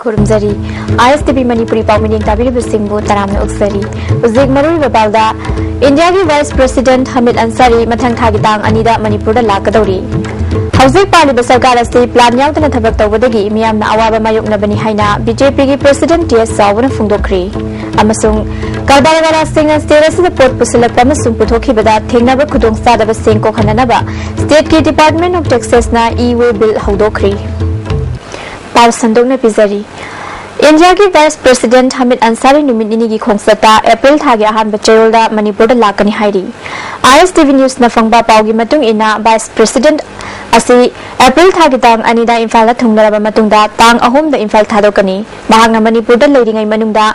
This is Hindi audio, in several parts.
खुरुमजरी ISTV मणिपुरी पाउमिनिंग ताबिरब सिंहबु तराम उक्सरी उजिक मरुई बबालदा इंडिया की वाइस प्रेसिडेंट हमीद अंसारी मथंग थागी तांग अनिदा मणिपुर दा लाकदौरी हौजिक पालिब सरकार असी प्लान यावदना थबक तौबदगी मियामना अवाबा मायोकनबनी हाइना बीजेपी की प्रेसिडेंट टीएस सावना फुंगदोखरी अमसुंग कारबारवाला सिंह स्टेट पोट पुसलप पुथोखीबदा थेंगनब खुदोंगचादब सिंह कोखननब स्टेट की डिपार्टमेंट ऑफ टैक्सेसना ई-वे बिल हौदोखरी पाव संदोकना पिजरी इंडिया की वाइस प्रेसिडेंट हमीद अंसारी नुमित की खोंसता अप्रैल थागी अहानब चयोलदा मणिपुर लाकनी हाइरी ISTV न्यूज नफंगबा पावगी मतुंग इना वाइस प्रेसिडेंट असी अप्रैल थागी तांग अनिदा इम्फाल थुंगनरबा मतुंगदा तांग अहोमदा इम्फाल थादोकनी महांगना मणिपुर लेरिंगै मनुंगदा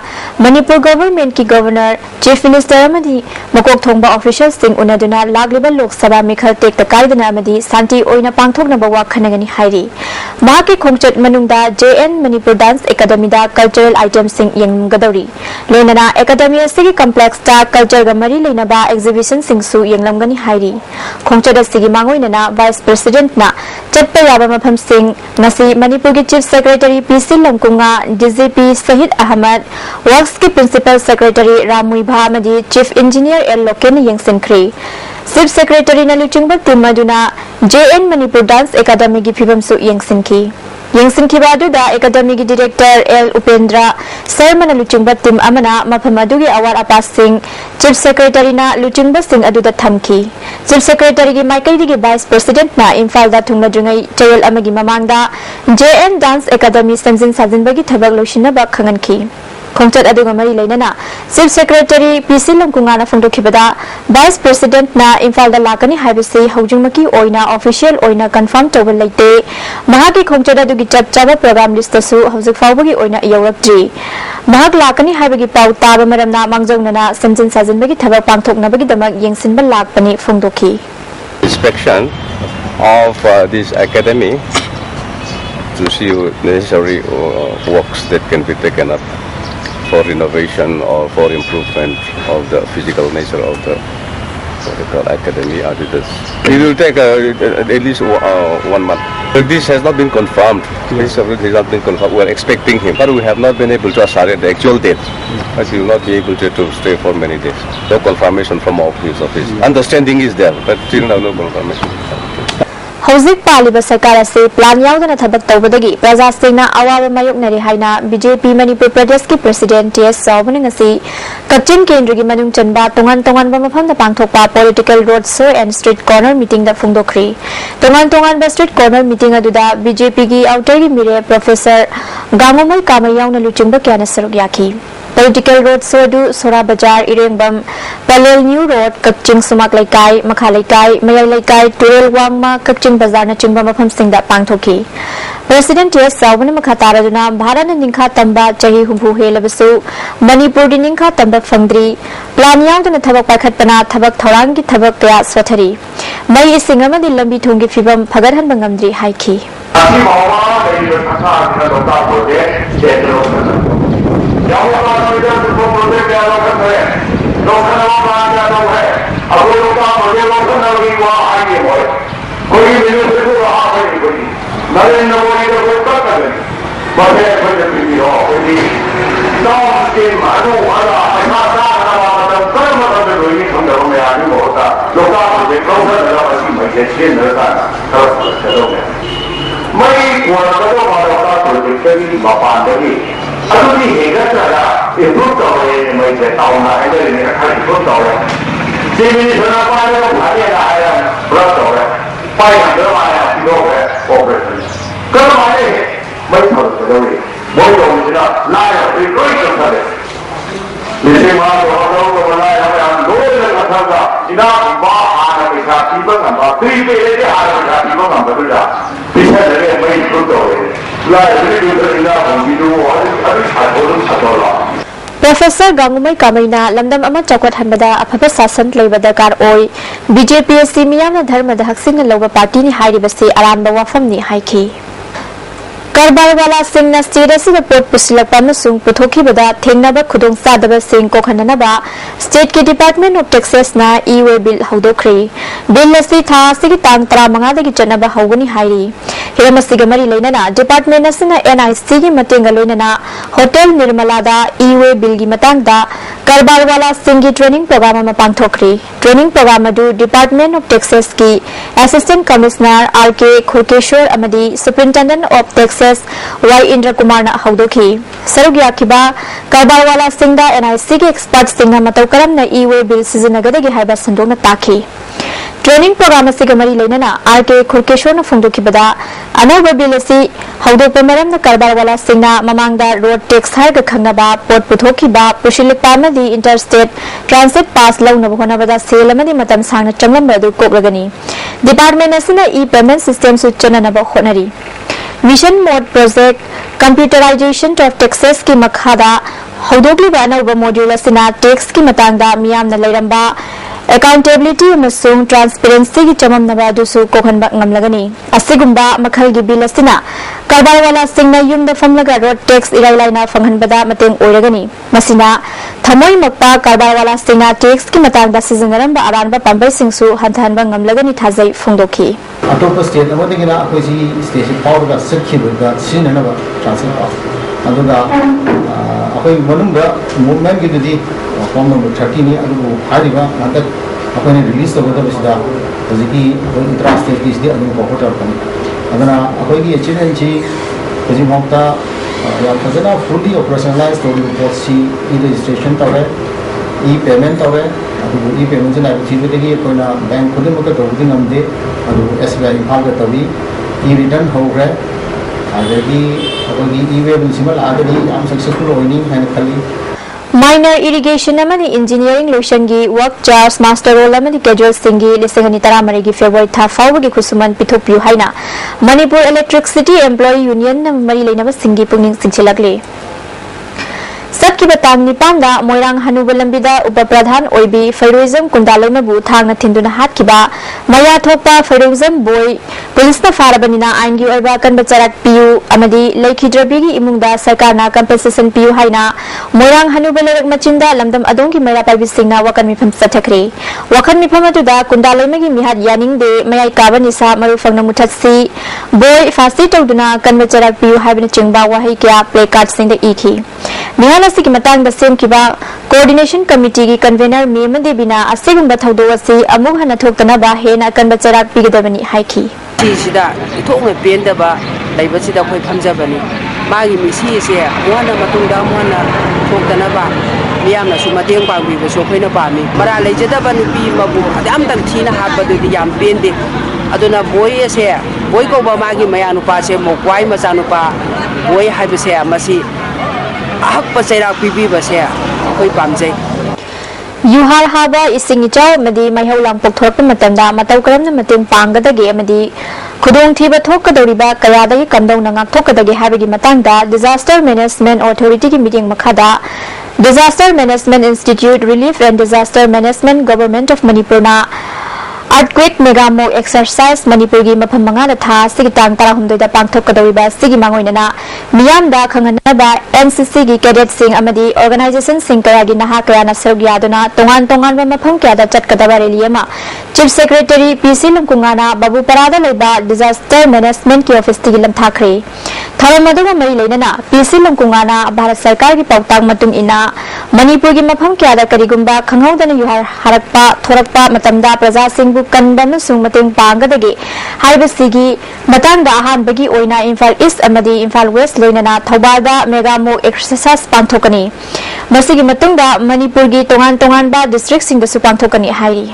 मणिपुर गवर्नमेंट की गवर्नर चीफ मिनिस्टर अमदी मकोक थोंगबा ऑफिशियल सिंह उनदुना लागलिबा लोकसभा मिखल टेक तकाइदना अमदी शांति ओइना पांगथोकनबा वाखनगनी हाइरी महाकी खोंगचत मनुंगदा JN मणिपुर डांस एकेडमी दा कल्चरल आइटम सिंह यंगदौरी लोनना एकेडमी असिगी कॉम्प्लेक्स ता कल्चर गा मरी लेनबा एग्जिबिशन सिंहसु यंगलमगनी हाइरी खोंगचत असिगी मांगोइनना वाइस प्रेसिडेंट ना चटपा याबा मफम सिंह नसी मणिपुर की चीफ सेक्रेटरी PC लमकुंगा DGP शहीद अहमद वर्क्स की प्रिंसिपल सेक्रेटरी रामुइभा मदी चीफ इंजीनियर L लोकेन यंगसिनख्री चीफ सेक्रेटरी न लुचिंगबा टीम मदुना JN मणिपुर डांस एकेडमी की फिबमसु यंगसिनखी यंगसिनखिबा अदुदा एकेडमी की डायरेक्टर L उपेंद्र शर्मा न लुचिंगबा टीम अमना मफम अदुगी अवार अपा सिंह चीफ सेक्रेटरी न लुचिंगबा सिंह अदुदा थमखी चीफ सेक्रेटरी की माइकैदी की वाइस प्रेसिडेंट ना इम्फाल दा थुंगनद्रिङै चयल अमगी ममांगदा JN डांस एकेडमी संजिन साजिनबगी थबक लोइसिनबा खंगनखी खोंगचत अदुगा मरी लेनना चीफ सेक्रेटरी PC लमकुंगाना फंदोखिबदा वाइस प्रेसिडेंट ना इम्फाल दा लाकनी हाइबसे हौजिंगमकी ओइना ऑफिशियल ओइना कंफर्म तौब लेते महाकी खोंगचत अदुगी चपचाबा प्रोग्राम लिस्ट तसु हौजिक फावबगी ओइना यौरक्ट्री महाक लाकनी हाइबगी पाउ ताबा मरमना मांगजौनना संजिन साजिनबगी थबक पांगथोकनबगी दमक यंगसिनबा लाकपनी फुंगदोखी inspection of this academy to see necessary works that can be taken up for renovation or for improvement of the physical nature of the academy. It will take at least 1 month. But this has not been confirmed. This has not been confirmed. We are expecting him, but we have not been able to ascertain the actual date. But he will not be able to stay for many days. No confirmation from his office. Understanding is there, but still no confirmation. हौजिक पालिब सरकार से प्लान यावदना थबक तौबदगी प्रजा सिंहना अवाबा मायोकनरी हाइना बीजेपी मणिपुर प्रदेश की प्रेसिडेंट टीएस सावना ngasi कच्चिन केंद्र की मनुंग चनबा तोंगान तोंगान मफम दा पांगथोकपा political road show and street corner meeting दा फुंगदोखरी तोंगान तोंगान बा स्ट्रीट कॉर्नर मीटिंग अदुदा बीजेपी की आउटर की मिरे प्रोफेसर गांगोमल कामयावना लुचिंगबा क्याना सरुक याखी पॉलिटिकल रोड शो अदु सोरा बाजार इरेंगबम पलेल न्यू रोड कच्चिंग सुमाक लेकाई मखा लेकाई मयाई लेकाई तुरेल वांगमा कच्चिंग बाजार न चिंबा मफम सिंगदा पांगथोकी प्रेसिडेंट टीएस सावना मखा तारदुना भारत निंखा तंबा चही हुंभु हेलबसु मणिपुर दि निंखा तंबा फंगद्री प्लान यावदना थबक पाखतपना थबक थौरांग की थबक कया स्वथरी मई इसिंग अमदि लंबी थुंगी फिबम फगरहन बंगमद्री हाइखी अभी हेगतरा इम्प्रूव तौरे मैसे ताउना है ने खाली इम्प्रूव तौरे सीमित सना पाले को भागे आया प्लस तौरे पाई अंदर आया लोग है ऑपरेशन कर मारे मैं थोड़ा चलोगे वो जो मुझे लाया कोई कोई करता है जैसे मां तो बनाया हम लोग ने कथा का जिना बा आना के साथ टीम का बात थ्री पे ये आना के साथ टीम का बदला पीछे लगे मैं इम्प्रूव तौरे प्रोफेसर गांगुमै कामैना लमदम अमा चौकट हनबदा अफबा शासन लेबा दरकार ओय बीजेपी से मियामना धर्मदा हक्सिंग लौबा पार्टी नि हाइरिबसे आरानबा वाफमनि हाइखी कारबारवाला सिंह स्टेट पोट पुसलप पुथोखीबदा थेंगनब खुदोंचादब सिंह कोखननबा स्टेट के डिपार्टमेंट ऑफ टैक्सेस ना ई-वे बिल हौदोखरी बिल असी था सिगी तांग 15 दगी चनबा हौगनी हाइरी हिरम असिगा मरी लेना डिपार्टमेंट असना NIC की मतेंग लोइनना होटल निर्मलादा ई-वे बिल की मतंगदा करबारवाला सिंगी ट्रेनिंग प्रोग्राम में पांथोखरी ट्रेनिंग प्रोग्राम अदु डिपार्टमेंट ऑफ टैक्सेस की असिस्टेंट कमिश्नर RK खुरकेश्वर अमदी superintendent of taxes Y Indra Kumar ना हौदोखी सरुग याखिबा करबारवाला सिंगदा NIC के एक्सपर्ट सिंगा मतौ करम ना ई-वे बिल सिजनगदगी हाइबा संदोंग ताखी ट्रेनिंग प्रोग्राम से गमरी लेना RK खुरकेश्वर न फोंदोखिबदा अनोबा बिल असि हौदोप मरम न करबारवाला सिंगना ममांगदा रोड टैक्स हार खंगबा पोट पुथोखिबा पुशिलिकपा अमदी इंटरस्टेट ट्रांसिट पास लौनब होनबदा सेल अमदी मतम सांगना चंगलंबदु कोकलगनी डिपार्टमेंट असना ई पेमेंट सिस्टम सु चननब होनरी mission mode project computerisation of taxes की मखादा हौदोगलिबा अनोबा मॉड्यूल असना टैक्स की मतंगदा मियामना लेरंबा अकाउंटेबिलिटी अमसुंग ट्रांसपेरेंसी की चममनबा दुसु कोखनबा ngamlagani asigumba makhal gi bill asina karbarwala singna yumda famlaga road tax irailaina fanghanbada mateng oiragani masina thamoi makpa karbarwala singna tax ki matangda sizinaramba aranba pambai singsu hanthanba ngamlagani thajai phungdokhi atop state amadagina akoji station power ga sakhibuga sinanaba transit pass aduga akoi manungda movement gi dudi form number 30 ni adu hariba natak akoi release tawada bisda hojiki intrastate ki isdi adu portal pani adana akoi gi HNG hoji mokta ya fazana fully operationalized to report si e-registration tawe e-payment tawe adu e-payment na activity gi koina bank khudin maka tawdi ngamde adu SBI imphal ga tawi e-return hogre adagi akoi gi e-way municipal adagi am successful hoini haina khali minor irrigation amani engineering loishangi work charge master role amani casual singi lisengani taramari gi February tha fawgi khusuman pithopiu haina Manipur Electricity Employee Union na mari leinaba singi pungning singchilakle सबकी बतांग निपांदा मोइरांग हनुब लंबिदा उप प्रधान ओइबी फैरोइजम कुंदालोइमबु थांगना थिंदुना हातकिबा मया थोपा फैरोइजम बोय पुलिसना फारबनिना आइनगी ओइबा कनबा चराक पियु अमदी लेखिद्रबिगी इमुंगदा सरकारना कंपनसेशन पियु हाइना मोइरांग हनुब लेरक मचिंदा लमदम अदोंगी मैरा पाइबी सिंगना वकन मिफम सथखरे वकन मिफम अदुदा कुंदालोइमगी मिहात यानिंगदे मयाई काबनिसा मरु फंगना मुथत्सी बोय फासी तौदुना कनबा चराक पियु हाइबना चिंगबा वहाई क्या प्ले कार्ड सिंगदा इखी मिहालसी की मतंग सेम किबा कोऑर्डिनेशन कमिटी की कन्वेनर मेम देबिना असिगुंबा थौदो असि अमुग हना थोक्तनबा हेना कनबा चराक पिगदबनी हाइखी सिदा इथोंग पेंदबा लाइबसिदा खोय फमजबनी मागी मिसी से मोहना मतुंदा मोहना थोक्तनबा मियामना सु मतेंग पांगबिबो सो खोयना पामी मरा लेजदबा नुपी मबु अदम तंग थीना हाबदुदि याम पेंदे अदुना बोय से बोय कोबा मागी मया नुपा से मोक्वाई मचा नुपा बोय हाइबसे मसी ahakpa chairak pibibase khoi pamjai युहार हाबा इसिंग इचाव मदी माइहौ लांगपोक थोरप मतंदा मतौ करमना मतेंग पांगदगे अमदी खुदोंग थीबा थोकदौरिबा कयादगी कंदौना ngaktokadage habigi matangda disaster management authority की meeting मखादा disaster management institute relief and disaster management government of manipur na earthquake mega mock exercise manipur gi mafam manga da tha sigi tang tara humdoi da pangthokadoriba sigi mangoinana miyam da khanganaba NCC gi cadet sing amadi organization sing kaya gi naha kaya na sarugya aduna tongan tongan ba mafam kya da chatkadaba rally ama chief secretary PC Lumkungana babu parada leba disaster management ki office ti lam thakre tharamadu mari leinana PC Lumkungana bharat sarkar gi pautang matung ina manipur gi mafam kya da karigumba khanghaudana yuhar harakpa thorakpa matamda praja sing kanban sung mating pangdagi haibasigi matangda ahanbagi oina Imphal East amadi Imphal West loinana Thaubalda mega mock exercise panthokani masigi matungda Manipur gi tongan tongan ba district sing da su panthokani hairi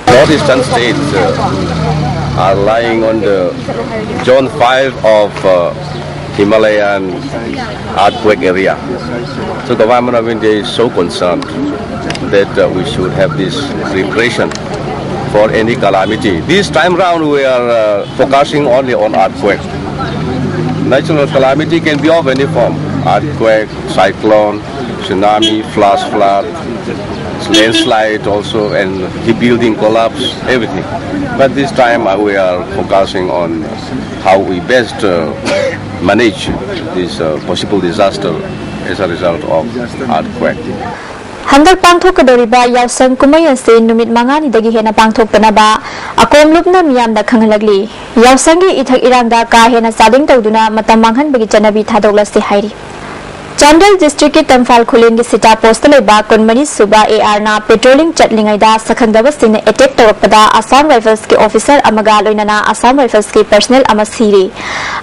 Northeastern states are lying on the zone 5 of Himalayan earthquake area. So the government of India is so concerned that we should have this preparation for any calamity. This time round we are focusing only on earthquake. Natural calamity can be of any form: earthquake, cyclone, tsunami, flash flood, landslide also, and building collapse, everything. But this time we are focusing on how we best manage this possible disaster as a result of earthquake. Handak pangthokadoriba yausang kumayan se numit mangani dagi hena pangthoktanaba akom lupna miyamda khangalagli yausangi ithak irangda ka hena sading tawduna matam manghanbagi chanabi thadoklassi hairi Chandel district ki Tamphal Khulin ki sita post leba Kunmani Suba AR na patrolling chatlingaida sakhangdaba singna attack tawrakpada Assam Rifles ki officer amaga loinana Assam Rifles ki personnel ama siri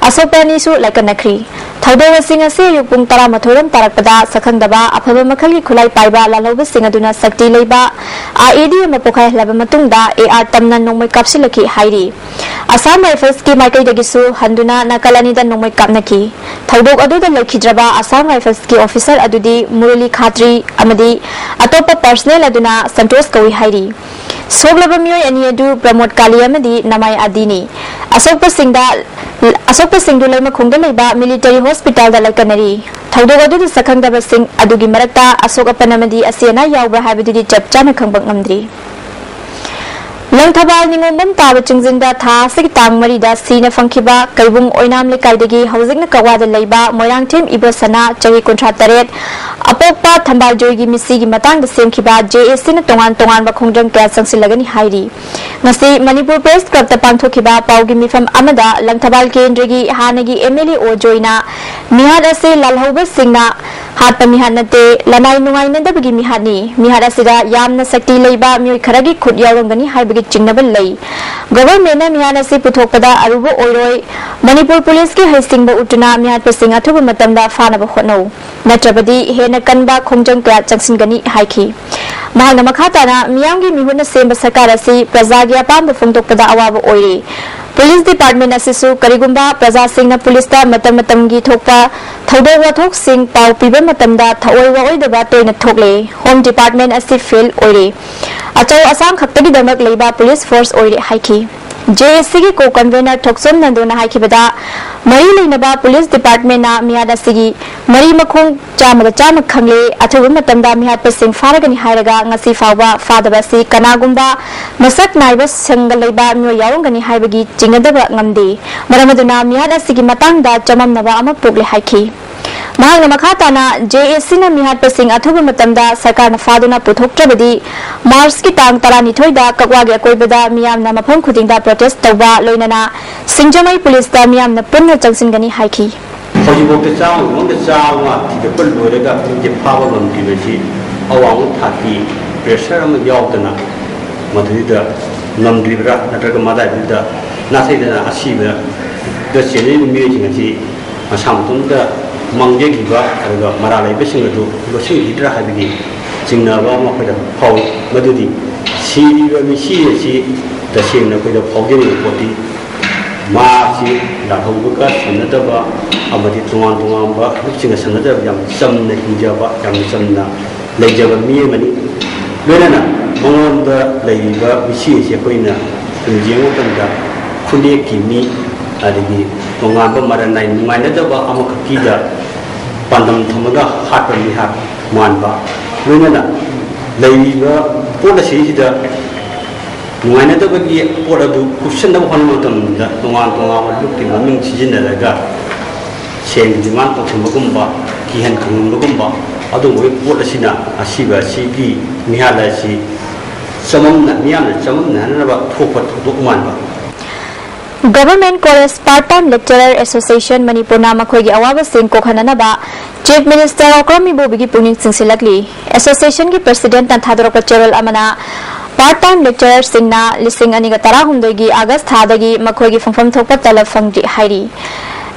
asopani su laikanakri thaudawa singa se yupung tara mathoram tarakpada sakhangdaba aphaba makhali khulai paiba laloba singa duna sakti leiba AED ma pokhai laba matungda AR tamna nongmai kapsilaki hairi Assam Rifles ki maikai dagisu handuna nakalani da nongmai kapnaki thaudok aduda laikhidraba Assam Rifles ki officer adudi Murali Khatri amadi atopa personnel aduna Santosh Kawi hairi soglaba miyoi ani adu Pramod Kali amadi Namai Adini Asokpa Singh du laima khongda leiba military hospital da laikanari thaudok aduda sakhangdaba sing adugi marakta Asok Apanamadi asiana yaubra habidudi chapchana khangbak ngamdri Langthabal ningomam tawa chingzinda tha sig tang marida sina fangkhiba kaibung oinam lekaidagi haujikna kawada leiba moirangthem ibasana chahi kontra taret apokpa thambal joigi misigi matang da semkhiba JAC na tongan ba khongjang kya sangsilagani hairi ngasi Manipur Press Club ta pangthokhiba paugi mifam amada Langthabal kendrigi hanagi MLA o joina mihad ase lalhauba singna hatpa mihad nate lanai nungai nadabagi mihadni mihad asida yamna sakti leiba mioi kharagi khut yaurangani haibagi चिन्नबल लई गवर्नमेंट मियाना से पुथोकदा अरुबो ओइरोय मणिपुर पुलिस की हैसिंग ब उटना मियात पसिंग अथुब मतमदा फानब होनो नत्रबदी हेन कनबा खोंजंग क्या चंगसिनगनी हाइखी महांगना मखाताना मियांगी मिहुना सेंब सरकार असि प्रजागी अपाम फोंदोकदा अवाब ओइरे पुलिस डिपार्टमेंट असिसु करिगुंबा प्रजा सिंगना पुलिस दा मतम मतमगी थोकपा थौदो वाथोक सिंग पाउ पिबे मतमदा थओय वाओयदबा तोयना थोकले होम डिपार्टमेंट असि फेल ओइरे अचौ असम खक्तगी दमक लेबा पुलिस फोर्स ओइरे हाइखी JAC की को कन्वेनर थोक्सम नंदोना हाइखिबदा मरी लेनबा पुलिस डिपार्टमेंट ना मियादा सिगी मरी मखों चाम खंगले अथुब मतमदा मियाद पसिंग फारगनी हायरगा ngasi फावबा फादबसी कनागुंबा मसक नाइबा संगलेबा मियो यावंगनी हायबगी चिंगदबा ngamde मरमदुना मियादा सिगी मतंगदा चममनबा अमा पोगले हाइखी महांगना मखाताना JAC ना मियाद पसिंग अथुब मतमदा सरकारना फादुना पुथोक्त्रबदी मार्च की तांग 12 दा ककवागे अकोइबदा मियामना मफम खुदिंगदा प्रोटेस्ट तौबा लोइनना सिंजमई पुलिस दा मियामना पुन्ना चंगसिनगनी हाइखी हजिबोक्ते चावा तिबेपल लोरेगा जे फावा गमतिबेसी अवांग थाकी प्रेशर अम यावदना मधुदा नमद्रिबरा नत्रग मादाबिदा नासैदना असिबा द सेने मियजिंगसी असामतुंदा मंगेगिबा अरगा मरालाइबेसिंगदु लोसिंगिद्रा हाबिगी जिंगनाबा मखैदा फाव मदुदी सिरिबा मिसियसी दसेंगना खैदा फावजेनि पोटी मासी लाहौबका सन्नदबा अमदि तोंगान लुचिंग सन्नदब याम चमना हिंजाबा याम चमना लेजबा मियमनि लोनना मंगोंदा लेइबा मिसियसी खैना तुंजेंग तंदा खुले किमी अदगी तोंगान मरनाय नुंगाइनदबा अमखकीदा पांदम थमगा हाटनि हाट मानबा लोनना लेइबा पोलसीसिदा नुंगाइनदबगी पोलदु कुसनदब होनमतमदा तोंगान लुक्ति ममिंग सिजिनदगा सेंग दिमान तोथमगुंबा किहन खंगुंबगुंबा अदुंगोय पोलसिना असिबा सिगी मिहालासी सममना मियाना सममना नबा थोपा थोदोकमानबा Government College Part-Time Lecturer Association Manipur na makhoigi awaba sing kokhananaba Chief Minister Okrami Bobigi puning singsilakli Association ki President na thadorokpa cherol amana Part-Time Lecturer singna lising aniga 16 gi August thadagi makhoigi phangpham thokpa talab phangri hairi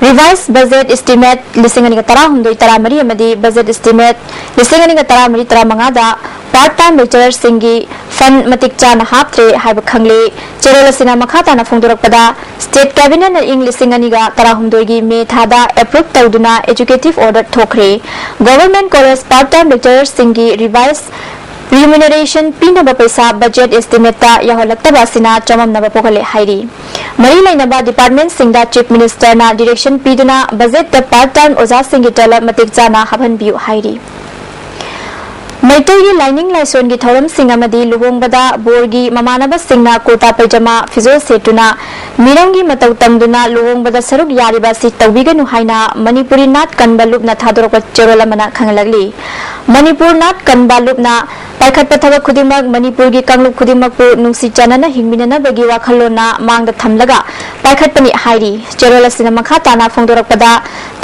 Revised Budget Estimate lising aniga 16 amadi Budget Estimate lising aniga 13 da Part-Time Lecturer singi fund matik chana haptre haiba khangle cherol asina makhata na phongdorakpada State Cabinet na ing lising aniga 16 gi May thada approve tawduna Executive Order thokre Government College Part-Time Lecturer singi revised remuneration pinaba paisa budget estimate ta yaholakta basina chamamnaba pokale hairi mari lainaba department singda Chief Minister na direction piduna budget ta part-time oja singi tala matik chana haban biu hairi Maitai lining laison gi thoram singamadi luhongbada borgi mamanaba singna kurta pajama fizol setuna mirangi matau tamduna luhongbada saruk yariba si tawbiganu haina Manipuri nat kanbalupna thadorok cherolamana khangalagli Manipur nat kanbalupna paikhat pathaba khudimak Manipur gi kanglup khudimak pu nungsi chanana hingminana bagi wakhalona mangda thamlaga paikhat pani hairi cherola sinama kha tana phongdorakpada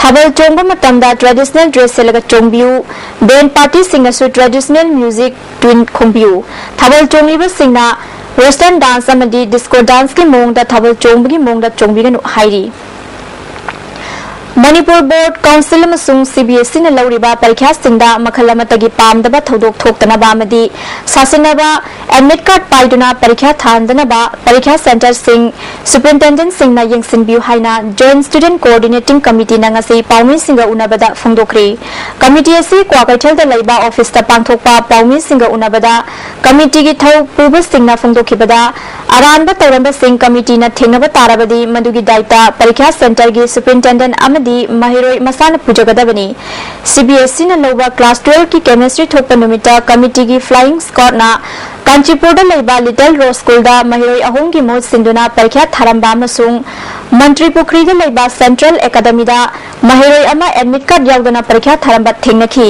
thabal chongba matamda traditional dress selaga chongbiu band party singasu traditional music twin khongbiu thabal chongliba singna western dance amadi disco dance ki mongda thabal chongbagi mongda chongbiganu hairi Manipur Board Council amasung CBSE na lauriba parikha singda makhala matagi pamdaba thodok thoktanaba amadi sasinaba admit card paiduna parikha thandanaba parikha center sing superintendent singna yengsinbiu haina joint student coordinating committee na ngasi pawmin singa unabada phongdokri committee asi kwakaichal da laiba office ta pangthokpa pawmin singa unabada committee gi thau puba singna phongdokhibada aranba tawramba sing committee na thengnaba tarabadi madugi daita parikha center gi superintendent amadi mahiroi masana pujagadabani CBSE na loba class 12 ki chemistry thokpa numita committee gi flying squad na Kanchipur da laiba Little Rose School da mahiroi ahong gi mod sinduna parikha tharamba amasung Mantri Pukri da laiba Central Academy da mahiroi ama admit card yaudana parikha tharamba thengnakhi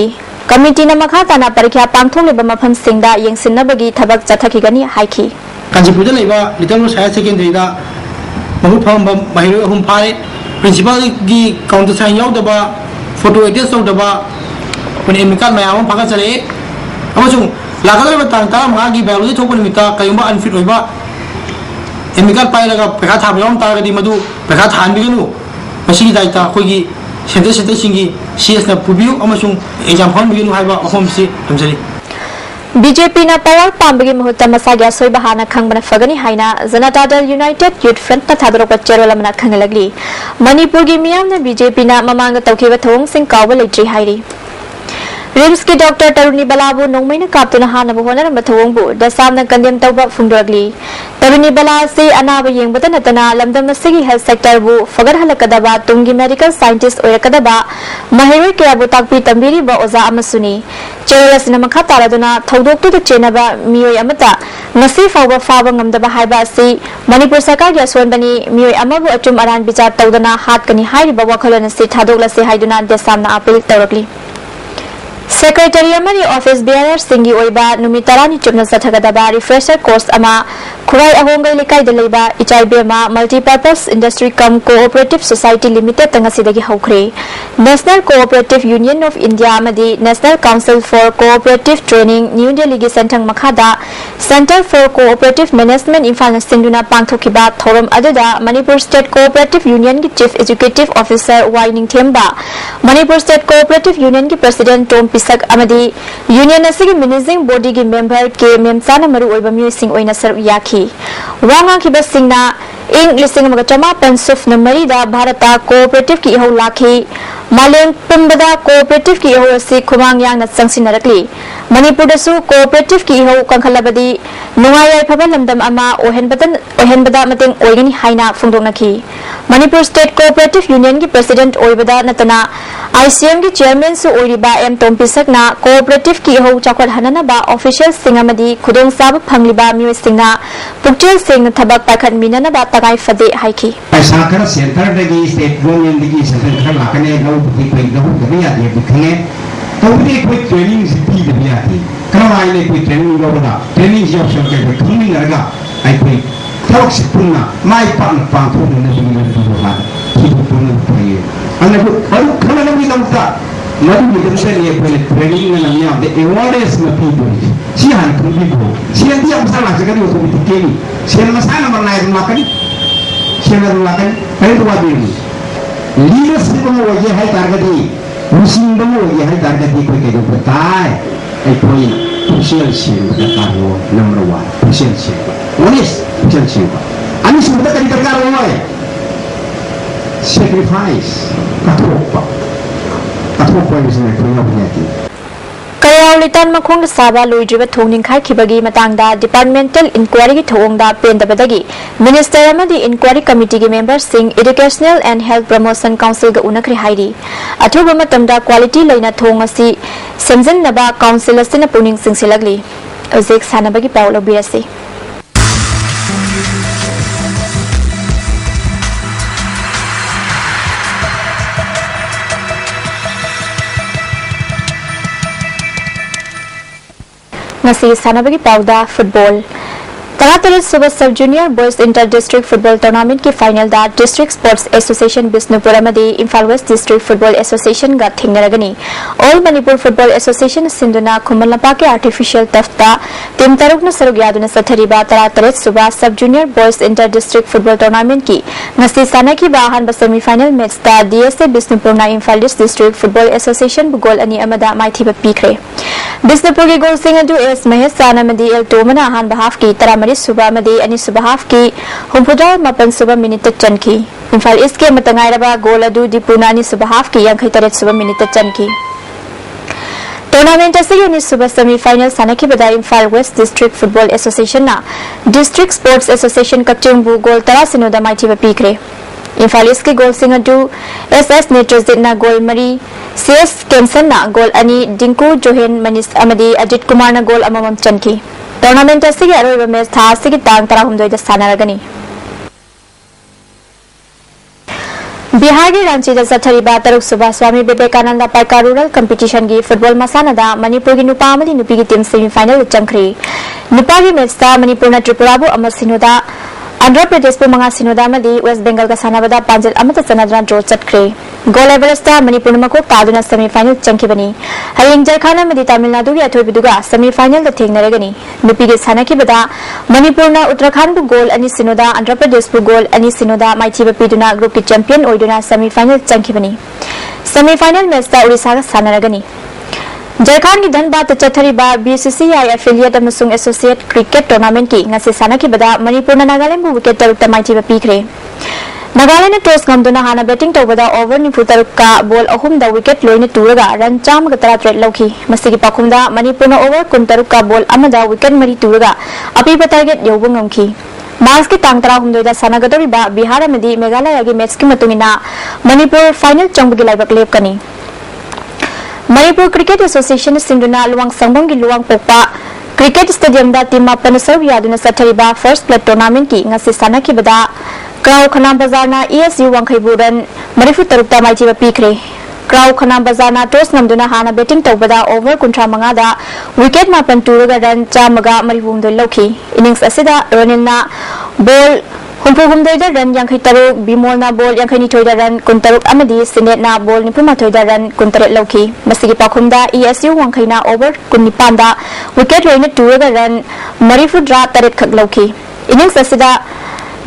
committee na makha tana parikha pangthongleba mafam singda yengsinnabagi thabak chathakigani haiki Kanchipur da laiba Little Rose Higher Secondary da mahut phamba mahiroi ahum phare Principal gi counter sign yaudaba photo edit yaudaba kun emikat mayam phaga chale amasung lagadaba tang taram ga gi biology thokpa nimita kayumba unfit oiba emikat pailaga pekha thab yom taragadi madu pekha thanbiganu masigi daita khogi center singi CS na pubiu amasung exam hall biganu haiba ahom si hamjari BJP na power pambagi mahutta masagya soibahana khangbana fagani haina Janata Dal United Youth Front na thadorok cherolamana khangalagli Manipur gi miyamna BJP na mamanga tawkhiba thong sing kawba leitri hairi Rims ki Dr. Taruni Balabu nongmaina kaptuna hana bu honara mathawongbu dasamna kandem tawba phungdoragli Taruni Bala se anaba yengbata natana lamdam sigi health sector bu fagar halakadaba tungi medical scientist oirakadaba mahiroi kyabu takpi tambiri ba oza amasuni cherola sinama kha taraduna thodok tu chenaba miyoi amata ngasi fawba faba ngamdaba haiba asi Manipur sarkar ya sonbani miyoi amabu achum aran bichar tawdana hatkani hairiba wakhalona se thadokla se haiduna desamna apil tawrakli Secretary amari office bearer singi oiba numitarani chumna sathagadaba refresher course ama khurai ahongai lekai da leiba ichaibema multipurpose industry cum cooperative society limited tangasidagi haukhre National Cooperative Union of India amadi National Council for Cooperative Training New Delhi gi sentang makhada Center for Cooperative Management Imphal na sinduna pangthokiba thoram aduda Manipur State Cooperative Union gi chief executive officer Waining Themba Manipur State Cooperative Union gi president Tom Pisak amadi union asigi managing body gi member ke memsana maru oiba music oina saru yaki wanga khiba singna ing lising magachama pensuf namari da bharata cooperative ki ho lakhi maleng pumbada cooperative ki ho asi khumang yang na sangsinnarakli Manipur da su cooperative ki ho kangkhalabadi nungayai phaba lamdam ama ohenbada mateng oigani haina phungdoknaki Manipur State Cooperative Union ki president oibada natana ICM ki chairman su oiriba M Tom Pisak na cooperative ki ho chakwat hanana ba official singamadi khudong sab phangliba miyoi singna pukchel sing thabak pakhat minana ba tagai fade haiki Sakar center dagi state union dagi center khar lakane gau buki pei gau gariya de bukhne tawde koi training sipi de biati krawai le koi training go bada training job shon ke thuming arga ai koi thawak sipunna mai pan pan thum ne bunga du ha sipu punna pai anna ko aru khana nabi lamta madu ni dumse ne koi training na namya de awareness na pi do si han thumbi go si andi am sala jagadi ko bitikeni si masana marna ai makani Siapa lakukan? Kali itu wajib. Leadership kamu wajib hai targeti, musim kamu wajib hai targeti kau kedo betai. Poin potential berkaro number 1 potential. Honest potential. Ani sudah tadi berkaro mana? Sacrifice. Katopa itu sebenarnya punya penyakit. Kaya Metropolitan Makhong Saba Luidriba Thongning Khaikibagi Matangda Departmental Inquiry ki Thongda Pendabadagi Minister amadi Inquiry Committee ki members sing Educational and Health Promotion Council ga unakri hairi athuba matamda quality leina thong asi semjin naba council asina puning singsilagli Ozek sanabagi Paulo Birasi Nasi sanabagi pauda football Taratar Suba Sub Junior Boys Inter District Football Tournament की फाइनल दा District Sports Association बिष्णुपुर अमदी Imphal West District Football Association गा थिंगरगनी All Manipur Football Association सिंधुना खुमलपा के artificial तफ्ता टीम तरुक न सरुग यादुन सथरीबा तरातर सुबा Sub Junior Boys Inter District Football Tournament की नस्ती साना की बाहन ब सेमीफाइनल मैच दा DSA बिष्णुपुर ना Imphal West District Football Association बुगोल अनि अमदा माइथी बपीखरे बिष्णुपुर की गोल सिंह अदु एस महेश साना मदी एल टोमना हान बहाफ की तरामरी सुबह मदी अनि सुबह हाफ की हुंफुदा मपन सुबह मिनट चनकी इम्फाल ईस्ट के मतंगायरबा गोल अदु दिपुना अनि सुबह हाफ की यांखै तरत सुबह मिनट चनकी टूर्नामेंट असे युनि सुबह सेमीफाइनल सानकी बदा Imphal waste district football association ना डिस्ट्रिक्ट स्पोर्ट्स एसोसिएशन कक्चिंग बु गोल 30 दा माइथी बपीखरे इम्फाल ईस्ट के गोल सिंह अदु एसएस नेट्रोजिट ना गोल मरी CS केमसन ना गोल अनि डिंकू जोहेन मनीष अमदी अजित कुमार ना गोल अममम चनकी टूर्नामेंट असिगी अरोइबा मैच था असिगी तांग 13 सानारगनी बिहार की रांची दा सथरीबा तरुक सुबह Swami Vivekananda park rural competition की फुटबॉल मसानादा मणिपुर की नुपा अमदी नुपी की टीम सेमीफाइनल चंखरी नुपा की मैच ता मणिपुर ना त्रिपुराबु अमसिनोदा आंध्र प्रदेश को मंगा सिनोदा मदी वेस्ट बंगाल का सानाबदा पांजल अमत चनद्रा ड्रॉ चटख्रे गोल एवरेस्ट ता मणिपुर मको तादुना सेमीफाइनल चंखिबनी हरिंग जरखाना मदी तमिलनाडु की अथोबिदुगा सेमीफाइनल द थेंगनरगनी नुपी के सानकी बदा मणिपुर ना उत्तराखंड को गोल अनि सिनोदा आंध्र प्रदेश को गोल अनि सिनोदा माइथी बपीदुना ग्रुप की चैंपियन ओइदुना सेमीफाइनल चंखिबनी सेमीफाइनल मैच ता ओडिशा का सानारगनी झारखंड की धनबाद चथरीबा BCCI एफिलिएट अमसुंग एसोसिएट क्रिकेट टूर्नामेंट की ngasi सानकी बदा मणिपुर ना नागालैंड बु विकेट तरुक माइथी बपीखरे नागालैंड टॉस गमदुना हाना बैटिंग तौबदा ओवर निफु तरुक का बॉल अहुम दा विकेट लोइने तुरगा रन चामग 33 लौखी मसिगी पाखुमदा मणिपुर ना ओवर कुन तरुक का बॉल अमदा विकेट मरी तुरगा अपीबा टारगेट यौबो ngमखी मार्च की तांग 13 दा सानागदोरिबा बिहार अमदी मेघालय की मैच की मतुंगिना मणिपुर फाइनल चंबगी लाइबक लेपकनी मणिपुर क्रिकेट एसोसिएशन सिंधुना लुवांग संगम की लुवांग पोपा क्रिकेट स्टेडियम दा टीम मापन सर्व यादुना सथरीबा फर्स्ट प्लेट टूर्नामेंट की ngasi सानकी बदा क्राउ खनाम बाजार ना ESU वांखैबुरन मरिफु तरुकता माइथी बपीखरे क्राउ खनाम बाजार ना टॉस नमदुना हाना बैटिंग तौबदा ओवर 35 दा विकेट मापन तुरगा रन चामगा मरिफुमदो लौखी इनिंग्स असिदा रोनिल ना बॉल हुंफुगुमदोइदा रन 53 बिमोल ना बॉल 52 रन 13 अमदी सिनेट ना बॉल 93 रन 13 लौखी मसिगी पाखुमदा ESU वांखैना ओवर 19 दा विकेट रोइने तुरगा रन मरिफुद्रा तरेट खक लौखी इनिंग्स असिदा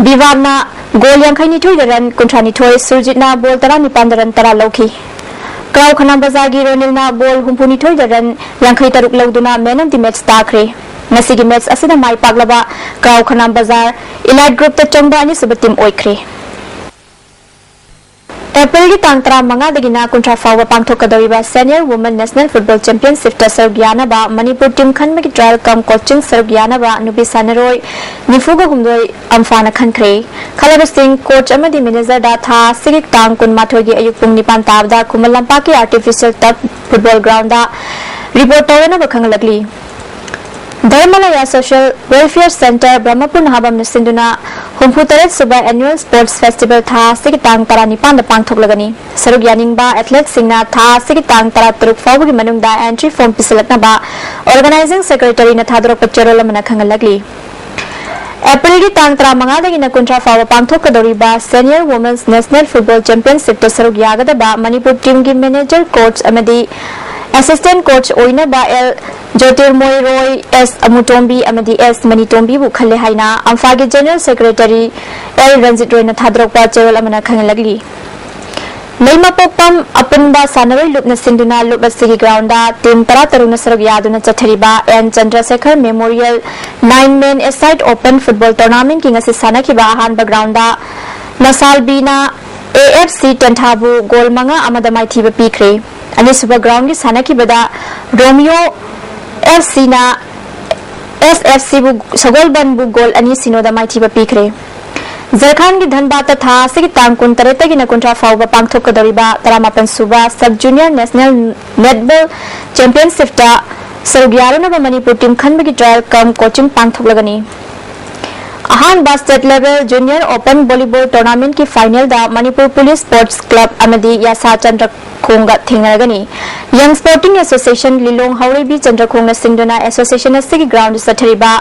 बिवाना गोल 52 रन 39 सुरजितना बॉल 19 रन 10 लौखी क्राउ खना बाजार की रोनिल ना बॉल 52 रन 53 लौदुना मैन ऑफ द मैच ताखरे नसीगी मैच असिदा माई पागलबा क्राउ खना बाजार इलाइट ग्रुप ता चंबा अनि सुब टीम ओइखरे अप्रैल की तांग 15 दगिना कुंट्रा फाव पांगथोकदौरिबा senior women national football championship ता सर्व यानाबा मणिपुर टीम खनमे की ट्रायल कम कोचिंग सर्व यानाबा नुबी सानरोय निफुगा हुमदोय अम्फाना खनखरे खलर सिंह कोच अमदी मैनेजर दा था सिगिक तांग कुन माथोगी अयुक पुंग निपान ताबदा कुमलंपा की आर्टिफिशियल टर्फ फुटबॉल ग्राउंड दा रिपोर्ट तौरना बखंगलगली धर्मलया सोशल वेलफेयर सेंटर ब्रह्मपुर नहाबम सिंधुना हुंफुतरे सुबह एनुअल स्पोर्ट्स फेस्टिवल था सिगी तांग 19 दा पांगथोकलगनी सरुग यानिंगबा एथलेट सिंगना था सिगी तांग 13 फावगी मनुंगदा एंट्री फॉर्म पिसलकनबा ऑर्गेनाइजिंग सेक्रेटरी न थादरोक चेरोल मन खंगलगली अप्रैल की तांग 15 दगिना कुंट्रा फाव पांगथोकदौरिबा senior women's national football championship ता सरुग यागदबा मणिपुर टीम की मैनेजर कोच अमदी असिस्टेंट कोच ओइनबा एल ज्योतिर्मोय रॉय एस अमुटोंबी अमदी एस मनीटोंबी बु खले हाइना अम्फा के जनरल सेक्रेटरी एल रंजित रोयना थादरोकपा चेरोल अमना खंगलगली लेमा पोपम अपुनबा सानरोय लुपना सिंधुना लुपसिगी ग्राउंडा टीम 13 सरग यादुना चथरीबा N Chandrashekhar memorial 9 men a side open football tournament की ngasi सानखिबा अहानबा ग्राउंडा नसालबीना AFC टेंथाबु गोल 5 अमदा माइथीबा पीखरे अनिसुबा ग्राउंड की सानखिबदा Romeo SFC bu Sagolban bu gol ani sinoda maithiba pikre Jharkhand की धनबाद तथा से तांग कुन तरह की नकुंट्रा फाउबा पांगथोक कदरिबा तरामापन सुबा सब जूनियर नेशनल नेटबॉल चैंपियनशिप ता सरग्यारो न मणिपुर टीम खनबगी ट्रायल कम कोचिंग पांगथोक लगनी अहान state level junior open volleyball tournament की फाइनल दा मणिपुर पुलिस स्पोर्ट्स क्लब अमदी यासा चंद्र खोंगा थेंगरगनी यंग स्पोर्टिंग एसोसिएशन लिलोंग हौरेबी चंद्र खोंगा सिंगदना एसोसिएशन से ग्राउंड सथरिबा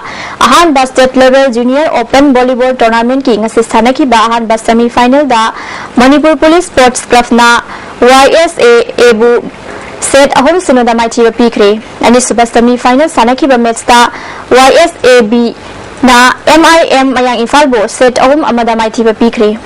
अहान state level junior open volleyball tournament की ngasi sanaki ba अहान सेमी फाइनल दा मणिपुर पुलिस स्पोर्ट्स क्लब ना YSA एबु सेट अहम सिनोदा माइथी पीखरे अनि सुबह सेमी फाइनल सानकी बा मैच दा YSAB ना MIM मयांग इम्फाल बो सेट अहम अमदा माइथी पीखरे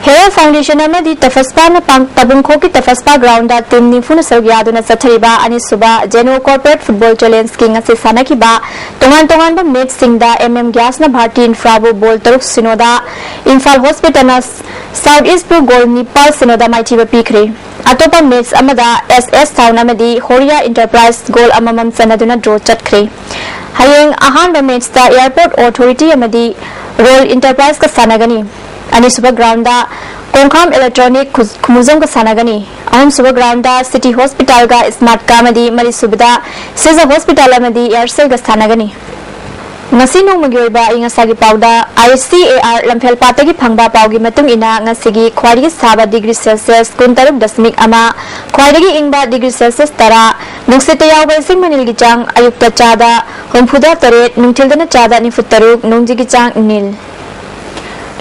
हेयर फाउंडेशन अमदी तफस्पा न पांग तबुंखो की तफस्पा ग्राउंड दा टीम निफुन सरग्यादुना सथरिबा अनि सुबह जेनो कॉर्पोरेट फुटबॉल चैलेंज की ngasi सानकी बा तोंगान बा मैच सिंगदा MM ग्यास न भारतीय इंफ्राबो बॉल तरुक सिनोदा इम्फाल हॉस्पिटल न साउथ ईस्ट प्रो गोल Nepal Sinoda माइथी पीखरे अतोपा match अमदा SS town अमदी होरिया इंटरप्राइज गोल अममम सनदुना ड्रॉ चटखरे हयेंग अहान बा मैच दा एयरपोर्ट अथॉरिटी अमदी रॉयल इंटरप्राइज का सानगनी अनि सुबह ग्राउंड दा कोंखाम इलेक्ट्रॉनिक खुमुजम का सानगनी अहम सुबह ग्राउंड दा सिटी हॉस्पिटल का स्मार्ट कामदी मरी सुबदा सिजा हॉस्पिटल अमदी एयरसेल का सानगनी ngasi nongmagi oiba ingasagi pauda ICAR lamphel patagi phangba paugi matung ina ngasigi khwaidagi saba degree celsius 13.1 khwaidagi ingba degree celsius tara nungsita yawba sing manilgi chang ayukta chada homfuda taret nungthildana chada ni futtaruk nungjigi chang nil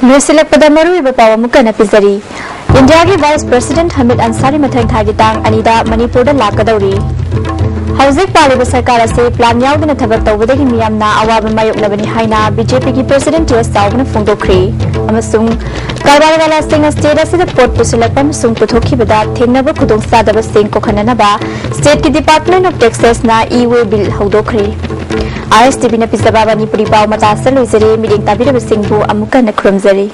lusilak pada maru iba pawa mukana pizari India ki Vice President Hamid Ansari mathang thagi tang anida Manipur da lakadauri हौजिक पालिबा सरकार से प्लान यावदना थबक तौबदगी मियामना अवाब मायोक्लबनी हाइना बीजेपी की प्रेसिडेंट टीएस चावना फोंदोखरे अमसुंग कारबारवाला सिंह स्टेट असिदा पोर्ट पुसलपम सुंग पुथोखिबदा थेंगनब खुदोंग सादब सिंह को खननबा स्टेट की डिपार्टमेंट ऑफ टैक्सेस ना ई-वे बिल हौदोखरे ISTV ना पिसबा मणिपुरी पाव मता सलोइजरे मिडिंग ताबिरब सिंहबु अमुका नखरमजरे